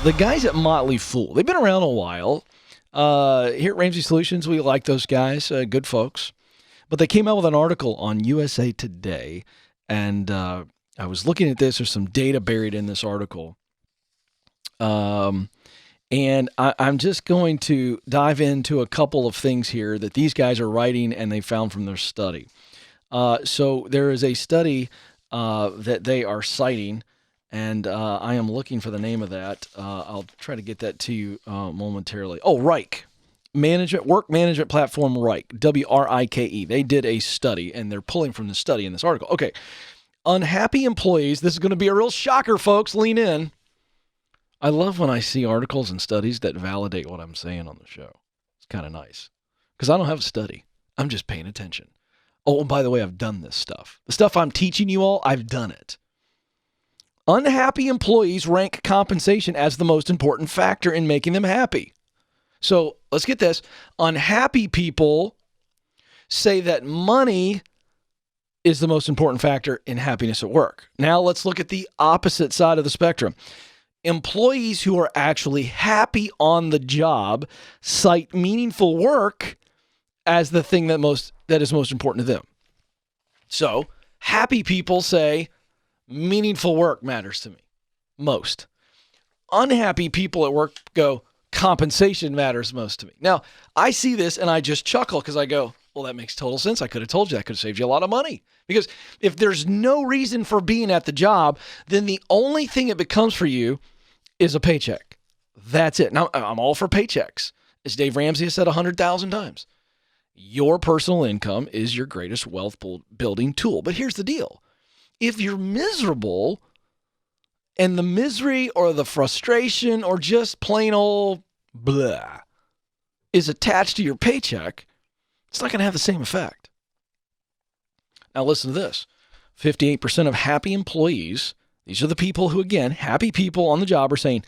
The guys at Motley Fool, they've been around a while. Here at Ramsey Solutions, we like those guys, good folks. But they came out with an article on USA Today, and I was looking at this. There's some data buried in this article. And I'm just going to dive into a couple of things here that these guys are writing and they found from their study. So there is a study that they are citing, and I am looking for the name of that. I'll try to get that to you momentarily. Oh, Rike. Work management platform Rike, W-R-I-K-E. They did a study, and they're pulling from the study in this article. Okay. Unhappy employees. This is going to be a real shocker, folks. Lean in. I love when I see articles and studies that validate what I'm saying on the show. It's kind of nice because I don't have a study. I'm just paying attention. Oh, and by the way, I've done this stuff. The stuff I'm teaching you all, I've done it. Unhappy employees rank compensation as the most important factor in making them happy. So let's get this. Unhappy people say that money is the most important factor in happiness at work. Now let's look at the opposite side of the spectrum. Employees who are actually happy on the job cite meaningful work as the thing that is most important to them. So happy people say meaningful work matters to me most. Unhappy people at work go, compensation matters most to me. Now, I see this and I just chuckle because I go, well, that makes total sense. I could have told you. I could have saved you a lot of money. Because if there's no reason for being at the job, then the only thing it becomes for you is a paycheck. That's it. Now, I'm all for paychecks. As Dave Ramsey has said 100,000 times, your personal income is your greatest wealth building tool. But here's the deal. If you're miserable and the misery or the frustration or just plain old blah is attached to your paycheck, it's not going to have the same effect. Now listen to this. 58% of happy employees, these are the people who, again, happy people on the job are saying,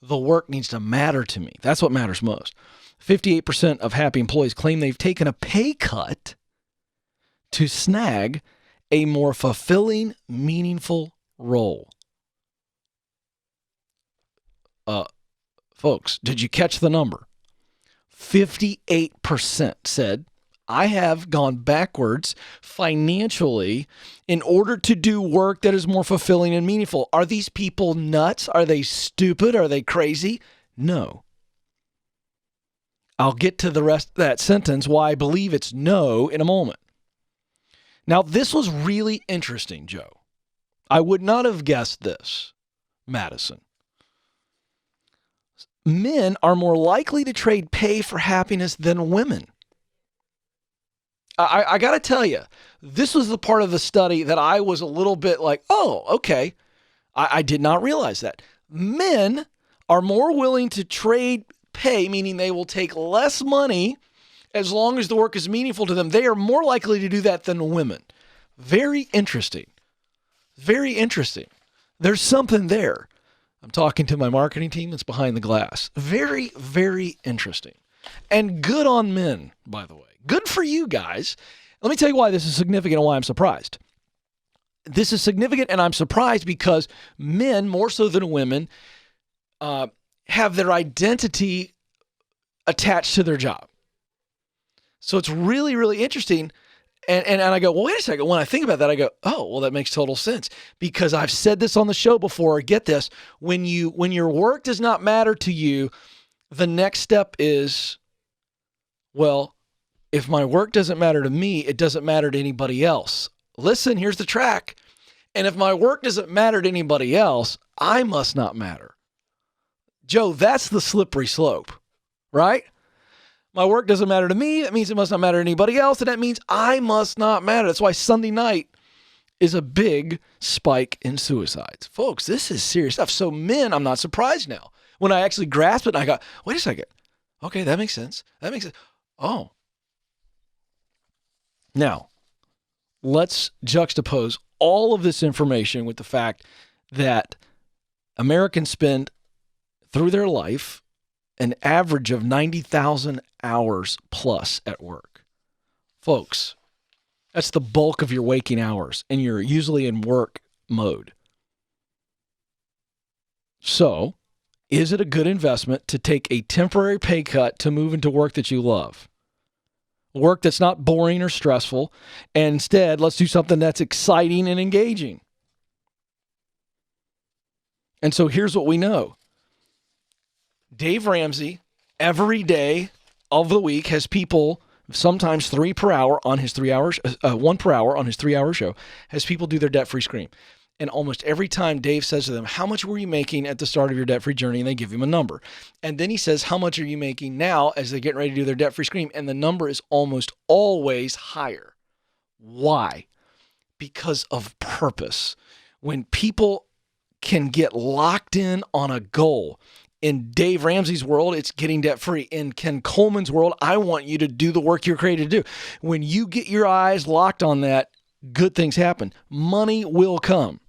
the work needs to matter to me. That's what matters most. 58% of happy employees claim they've taken a pay cut to snag a more fulfilling, meaningful role. Folks, did you catch the number? 58% said, I have gone backwards financially in order to do work that is more fulfilling and meaningful. Are these people nuts? Are they stupid? Are they crazy? No. I'll get to the rest of that sentence, why I believe it's no, in a moment. Now, this was really interesting, Joe. I would not have guessed this, Madison. Men are more likely to trade pay for happiness than women. I got to tell you, this was the part of the study that I was a little bit like, oh, okay. I did not realize that. Men are more willing to trade pay, meaning they will take less money as long as the work is meaningful to them. They are more likely to do that than women. Very interesting. Very interesting. There's something there. I'm talking to my marketing team that's behind the glass. Very, very interesting. And good on men, by the way. Good for you guys. Let me tell you why this is significant and why I'm surprised. This is significant and I'm surprised because men, more so than women, have their identity attached to their job. So it's really, really interesting. And I go, well, wait a second. When I think about that, I go, oh, well, that makes total sense. Because I've said this on the show before. Get this. When your work does not matter to you, the next step is, well, if my work doesn't matter to me, it doesn't matter to anybody else. Listen, here's the track. And if my work doesn't matter to anybody else, I must not matter. Joe, that's the slippery slope, right? My work doesn't matter to me. That means it must not matter to anybody else. And that means I must not matter. That's why Sunday night is a big spike in suicides. Folks, this is serious stuff. So men, I'm not surprised now. When I actually grasp it, I go, wait a second. Okay, that makes sense. That makes sense. Oh. Now, let's juxtapose all of this information with the fact that Americans spend through their life an average of 90,000 hours plus at work. Folks, that's the bulk of your waking hours, and you're usually in work mode. So, Is it a good investment to take a temporary pay cut to move into work that you love? Work that's not boring or stressful. And instead, let's do something that's exciting and engaging. And so here's what we know. Dave Ramsey, every day of the week, has people, sometimes 3 per hour on his 3 hours, 1 per hour on his 3-hour show, has people do their debt-free scream. And almost every time Dave says to them, how much were you making at the start of your debt-free journey? And they give him a number. And then he says, how much are you making now as they get ready to do their debt-free scream? And the number is almost always higher. Why? Because of purpose. When people can get locked in on a goal, in Dave Ramsey's world, it's getting debt-free. In Ken Coleman's world, I want you to do the work you're created to do. When you get your eyes locked on that, good things happen. Money will come.